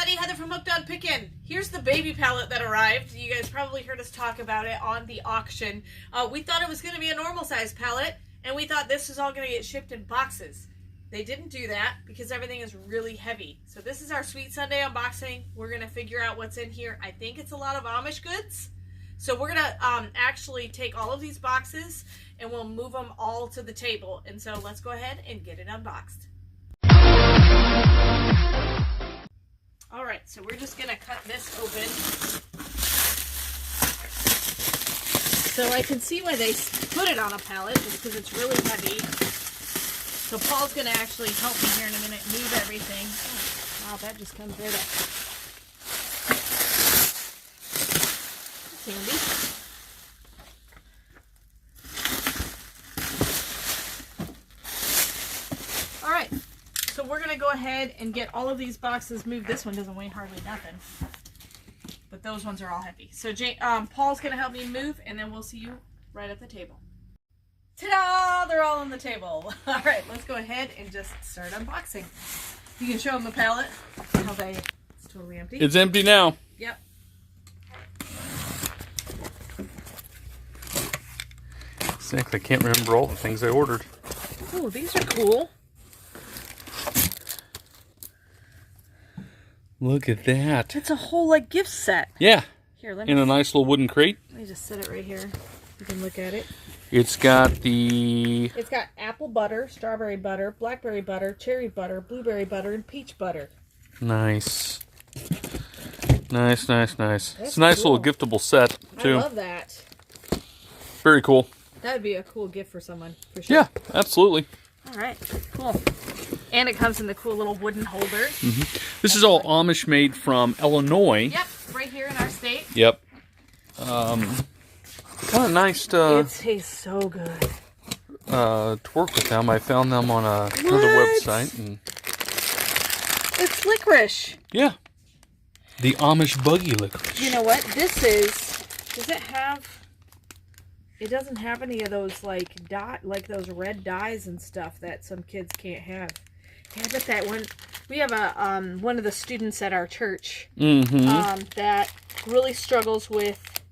everybody, Heather from Pickin. Here's the baby pallet that arrived. You guys probably heard us talk about it on the auction. We thought it was going to be a normal size pallet, and we thought this was all going to get shipped in boxes. They didn't do that because everything is really heavy. So this is our Sweet Sunday unboxing. We're going to figure out what's in here. I think it's a lot of Amish goods. So we're going to actually take all of these boxes and we'll move them all to the table. And so let's go ahead and get it unboxed. Alright, so we're just going to cut this open. So I can see why they put it on a pallet, just because it's really heavy. So Paul's going to actually help me here in a minute move everything. Oh, wow, that just comes right up. That's handy. Alright. So we're going to go ahead and get all of these boxes moved. This one doesn't weigh hardly nothing. But those ones are all heavy. So Paul's going to help me move, and then we'll see you right at the table. Ta-da! They're all on the table. All right, let's go ahead and just start unboxing. You can show them the pallet. It's totally empty. It's empty now. Yep. Exactly. I can't remember all the things I ordered. Oh, these are cool. Look at that. It's a whole like gift set. Yeah. Here, let me. In a nice little wooden crate. Let me just set it right here. You can look at it. It's got the... It's got apple butter, strawberry butter, blackberry butter, cherry butter, blueberry butter, and peach butter. Nice. Nice, nice, nice. That's it's a nice little giftable set, too. I love that. Very cool. That would be a cool gift for someone, for sure. Yeah, absolutely. All right, cool. And it comes in the cool little wooden holder. Mm-hmm. This is all Amish made from Illinois. Yep, right here in our state. Yep. Kind of nice to... It tastes so good. To work with them. I found them on another website. And... It's licorice. Yeah. The Amish buggy licorice. You know what? This is... Does it have... It doesn't have any of those like those red dyes and stuff that some kids can't have. Yeah, I bet that one. We have a one of the students at our church that really struggles with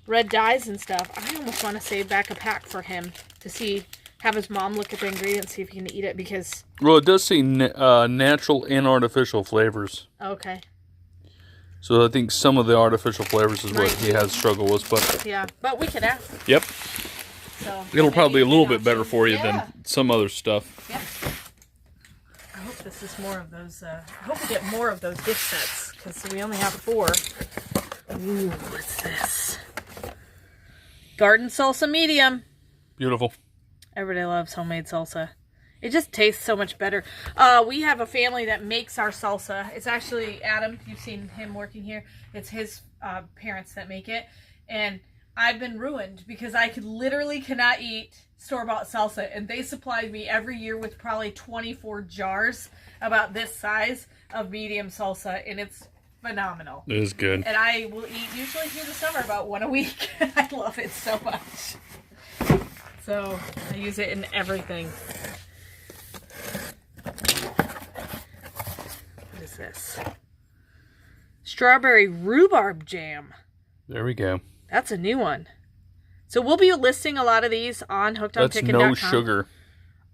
red dyes and stuff. I almost want to save back a pack for him to have his mom look at the ingredients, see if he can eat it because. Well, it does say natural and artificial flavors. Okay. So I think some of the artificial flavors is what he has struggled with, but yeah, but we can ask. Yep. So it'll probably be a little bit better for you than some other stuff. Yep. I hope this is more of those. I hope we get more of those gift sets because we only have 4. Ooh, what's this? Garden salsa medium. Beautiful. Everybody loves homemade salsa. It just tastes so much better. We have a family that makes our salsa. It's actually Adam. You've seen him working here. It's his parents that make it. And I've been ruined because I literally cannot eat store-bought salsa. And they supplied me every year with probably 24 jars about this size of medium salsa. And it's phenomenal. It is good. And I will eat usually through the summer about 1 a week. I love it so much. So I use it in everything. What is this? Strawberry rhubarb jam. There we go. That's a new one. So we'll be listing a lot of these on hookedonpickin.com. That's no sugar.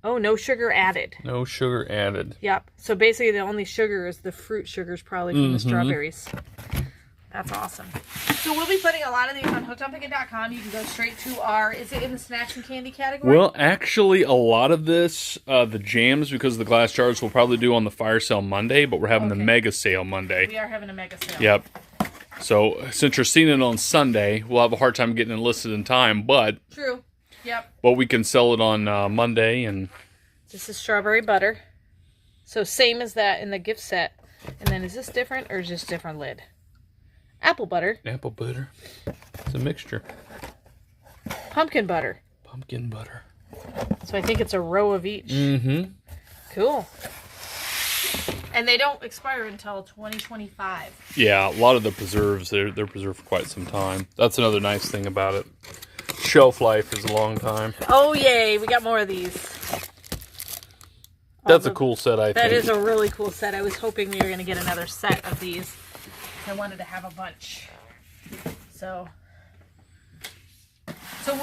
Oh, no sugar added. No sugar added. Yep. So basically the only sugar is the fruit sugars probably from the strawberries. That's awesome. So we'll be putting a lot of these on hookedonpickin.com. You can go straight to our, is it in the snacks and candy category? Well, actually, a lot of this, the jams, because of the glass jars, we'll probably do on the fire sale Monday, but we're having the mega sale Monday. We are having a mega sale. Yep. So, since you're seeing it on Sunday, we'll have a hard time getting it listed in time, but... True. Yep. But we can sell it on Monday, and... This is strawberry butter. So, same as that in the gift set. And then, is this different, or is this different lid? Apple butter. Apple butter. It's a mixture. Pumpkin butter. Pumpkin butter. So I think it's a row of each. Mm-hmm. Cool. And they don't expire until 2025. Yeah, a lot of the preserves, they're preserved for quite some time. That's another nice thing about it. Shelf life is a long time. Oh, yay. We got more of these. That's a cool set, I think. That is a really cool set. I was hoping we were going to get another set of these. I wanted to have a bunch. So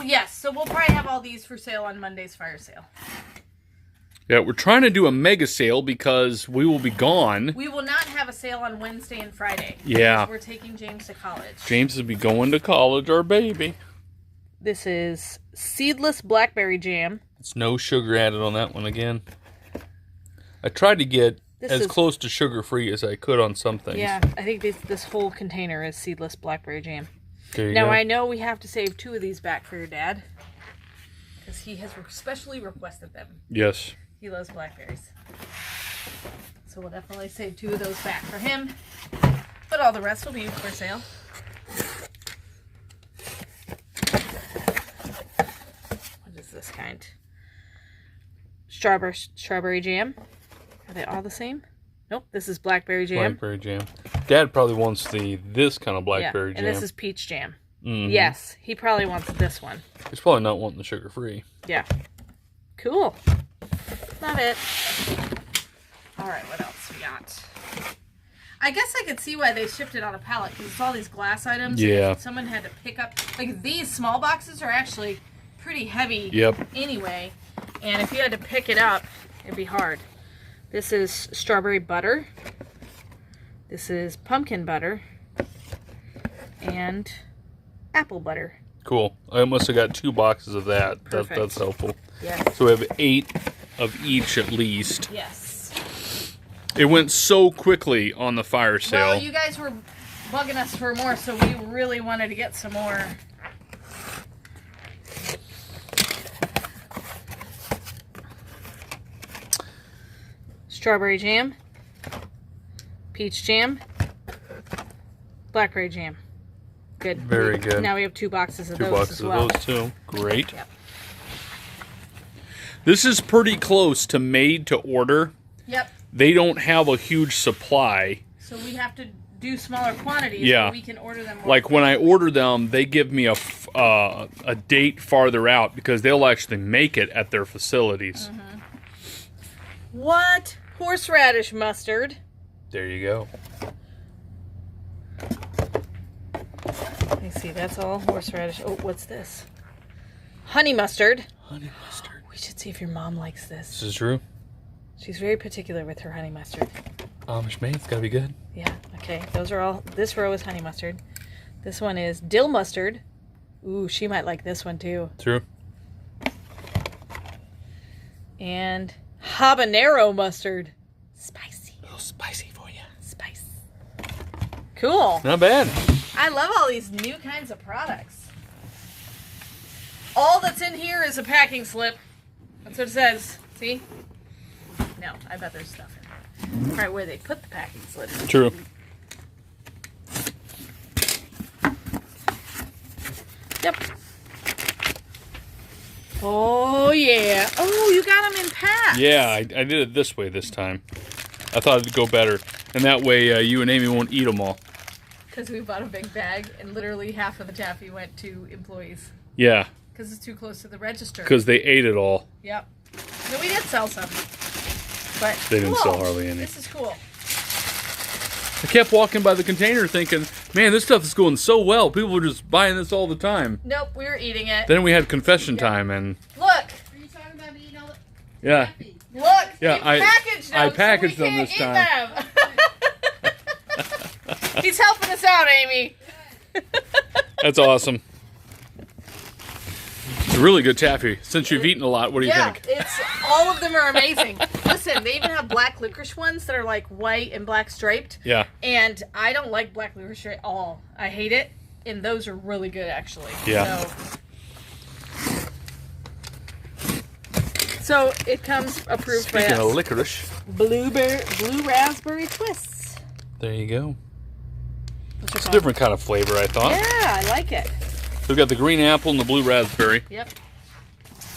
yes, so we'll probably have all these for sale on Monday's fire sale. Yeah, we're trying to do a mega sale because we will be gone. We will not have a sale on Wednesday and Friday. Yeah. We're taking James to college. James will be going to college, our baby. This is seedless blackberry jam. It's no sugar added on that one again. I tried to get as close to sugar-free as I could on some things. Yeah, I think this whole container is seedless blackberry jam. There you go. Now, I know we have to save 2 of these back for your dad, because he has specially requested them. Yes. He loves blackberries. So we'll definitely save 2 of those back for him. But all the rest will be for sale. What is this kind? Strawberry jam. Are they all the same? Nope, this is blackberry jam. Blackberry jam. Dad probably wants this kind of blackberry jam. And this is peach jam. Mm-hmm. Yes, he probably wants this one. He's probably not wanting the sugar-free. Yeah. Cool. Love it. All right, what else we got? I guess I could see why they shipped it on a pallet, because it's all these glass items. Yeah. Someone had to pick up, like these small boxes are actually pretty heavy. Yep. Anyway, and if you had to pick it up, it'd be hard. This is strawberry butter. This is pumpkin butter. And apple butter. Cool. I must have got 2 boxes of that. That's helpful. Yeah. So we have 8 of each at least. Yes. It went so quickly on the fire sale. Well, you guys were bugging us for more, so we really wanted to get some more. Strawberry jam, peach jam, blackberry jam. Good. Very good. Now we have 2 boxes of 2 those boxes as well. of those too. Great. Yep. This is pretty close to made to order. Yep. They don't have a huge supply. So we have to do smaller quantities. Yeah. So we can order them more. Like when I order them, they give me a date farther out because they'll actually make it at their facilities. Mm-hmm. What? Horseradish mustard. There you go. Let me see. That's all horseradish. Oh, what's this? Honey mustard. Honey mustard. We should see if your mom likes this. This is true. She's very particular with her honey mustard. Amish made. It's gotta be good. Yeah. Okay. Those are all. This row is honey mustard. This one is dill mustard. Ooh, she might like this one too. True. And habanero mustard. Spicy. A little spicy for you. Spice. Cool. Not bad. I love all these new kinds of products. All that's in here is a packing slip. That's what it says. See? No, I bet there's stuff in there. Right where they put the packing slip. True. Yep. Oh, yeah. Oh, you got them in packs. Yeah, I did it this way this time. I thought it'd go better. And that way you and Amy won't eat them all. Because we bought a big bag and literally half of the taffy went to employees. Yeah. Because it's too close to the register. Because they ate it all. Yep. No, we did sell some. But They didn't cool. sell hardly any. This is cool. I kept walking by the container thinking, man, this stuff is going so well. People are just buying this all the time. Nope, we were eating it. Then we had confession time and... Look. Are you talking about me eating all the Yeah. taffy? Look. Yeah, you packaged them. I packaged so we them can't this eat time. them. He's helping us out, Amy. That's awesome. It's a really good taffy. Since you've eaten a lot, what do you think? It's all of them are amazing. Listen, they even have black licorice ones that are like white and black striped. Yeah. And I don't like black licorice at all. I hate it. And those are really good, actually. Yeah. So it comes approved by Speaking us. of licorice. Blue raspberry twists. There you go. What's It's a different kind of flavor, I thought. Yeah, I like it. We've got the green apple and the blue raspberry. Yep.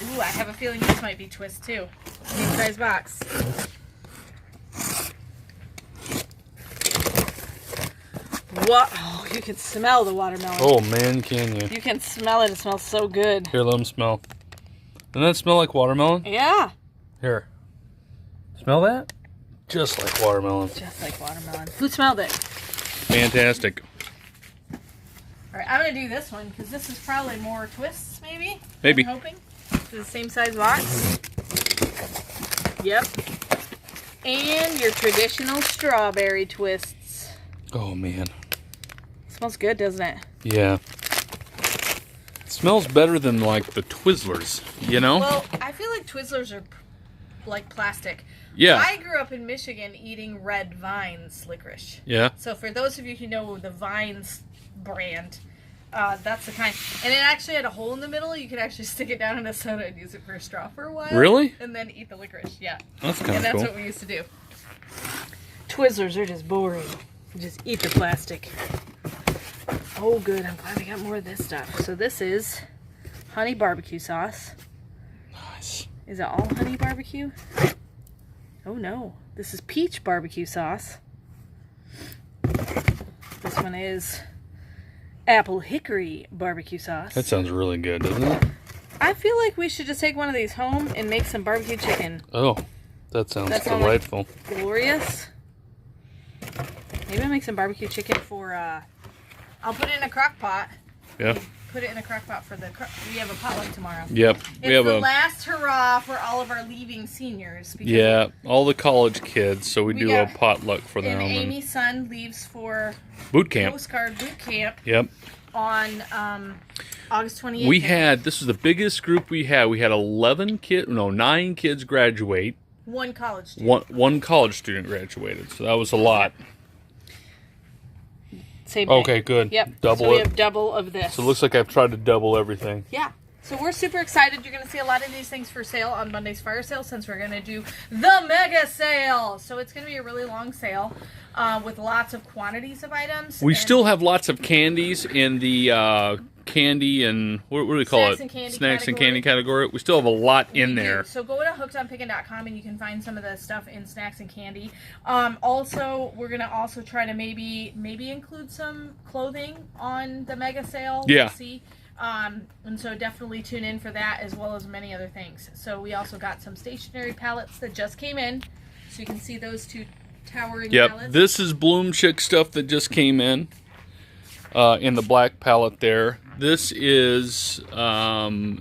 Ooh, I have a feeling this might be twist too. Same size box. What? Oh, you can smell the watermelon. Oh, man, can you? You can smell it. It smells so good. Here, let them smell. Doesn't that smell like watermelon? Yeah. Here. Smell that? Just like watermelon. Just like watermelon. Who smelled it? Fantastic. All right, I'm going to do this one because this is probably more twists, maybe? Maybe. I'm hoping. This is the same size box. Yep. And your traditional strawberry twists. Oh, man. Smells good, doesn't it? Yeah. It smells better than, like, the Twizzlers, you know? Well, I feel like Twizzlers are like plastic. Yeah. I grew up in Michigan eating Red Vines licorice. Yeah. So for those of you who know the Vines brand, that's the kind. And it actually had a hole in the middle. You could actually stick it down in a soda and use it for a straw for a while. Really? And then eat the licorice. Yeah. That's kind of cool. And that's what we used to do. Twizzlers are just boring. You just eat the plastic. Oh, good. I'm glad we got more of this stuff. So this is honey barbecue sauce. Nice. Is it all honey barbecue? Oh, no. This is peach barbecue sauce. This one is apple hickory barbecue sauce. That sounds really good, doesn't it? I feel like we should just take one of these home and make some barbecue chicken. Oh, that sounds delightful. Glorious. Maybe I'll make some barbecue chicken for, I'll put it in a crock pot. Yeah. Put it in a crock pot for we have a potluck tomorrow. Yep. It's the last hurrah for all of our leaving seniors. Yeah, all the college kids, so we do a potluck for them. And Amy's son leaves for boot camp. Postcard boot camp. Yep. On August 28th. This was the biggest group we had. We had 9 kids graduate. One college student. One college student graduated, so that was a lot. Same thing. Okay, good. Yep. Double so we it. have double of this. So it looks like I've tried to double everything. Yeah. So we're super excited. You're going to see a lot of these things for sale on Monday's fire sale since we're going to do the mega sale. So it's going to be a really long sale with lots of quantities of items. We still have lots of candies in the candy and what do we call it? Snacks and candy category. We still have a lot in there. So go to hookedonpickin.com and you can find some of the stuff in snacks and candy. Also, we're gonna also try to maybe include some clothing on the mega sale. Yeah. We'll see. And so definitely tune in for that as well as many other things. So we also got some stationery pallets that just came in, so you can see those two towering pallets. This is Bloom Chick stuff that just came in the black pallet there. This is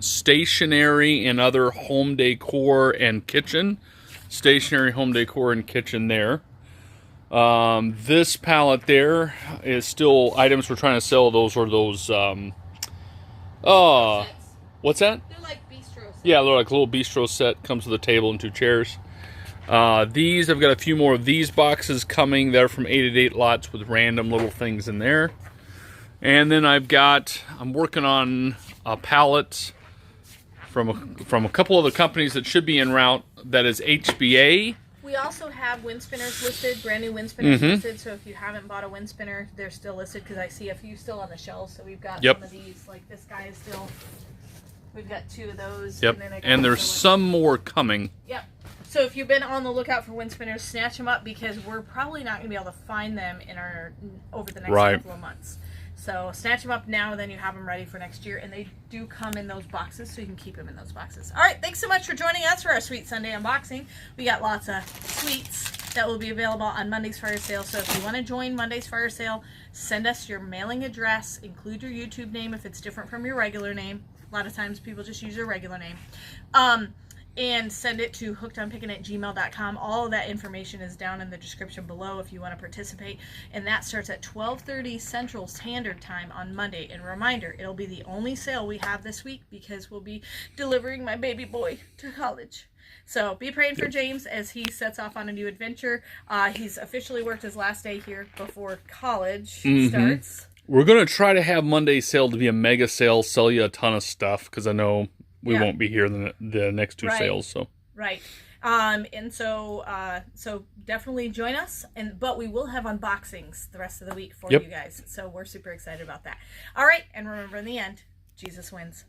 stationery and other home decor and kitchen. Stationery, home decor, and kitchen there. This pallet there is still items we're trying to sell. Those are those, what's that? They're like bistro sets. Yeah, they're like a little bistro set. Comes with a table and 2 chairs. These, I've got a few more of these boxes coming. They're from 888 Lots with random little things in there. And then I'm working on a pallet from a couple of the companies that should be en route that is HBA. We also have wind spinners listed, brand new wind spinners listed. So if you haven't bought a wind spinner, they're still listed because I see a few still on the shelves. So we've got some of these. Like this guy is still. We've got 2 of those. Yep. And there's some more coming. Yep. So if you've been on the lookout for wind spinners, snatch them up because we're probably not going to be able to find them over the next couple of months. So snatch them up now, then you have them ready for next year. And they do come in those boxes, so you can keep them in those boxes. All right, thanks so much for joining us for our Sweet Sunday unboxing. We got lots of sweets that will be available on Monday's fire sale. So if you want to join Monday's fire sale, send us your mailing address. Include your YouTube name if it's different from your regular name. A lot of times people just use their regular name. And send it to hookedonpickin@gmail.com. All of that information is down in the description below if you want to participate. And that starts at 12:30 Central Standard Time on Monday. And reminder, it'll be the only sale we have this week because we'll be delivering my baby boy to college. So be praying for James as he sets off on a new adventure. He's officially worked his last day here before college starts. We're going to try to have Monday's sale to be a mega sale, sell you a ton of stuff because I know we won't be here the next 2 sales. So right. And so definitely join us. But we will have unboxings the rest of the week for you guys. So we're super excited about that. All right. And remember, in the end, Jesus wins.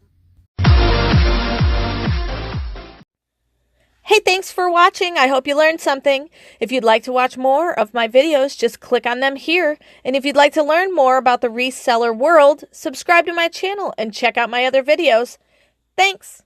Hey, thanks for watching. I hope you learned something. If you'd like to watch more of my videos, just click on them here. And if you'd like to learn more about the reseller world, subscribe to my channel and check out my other videos. Thanks.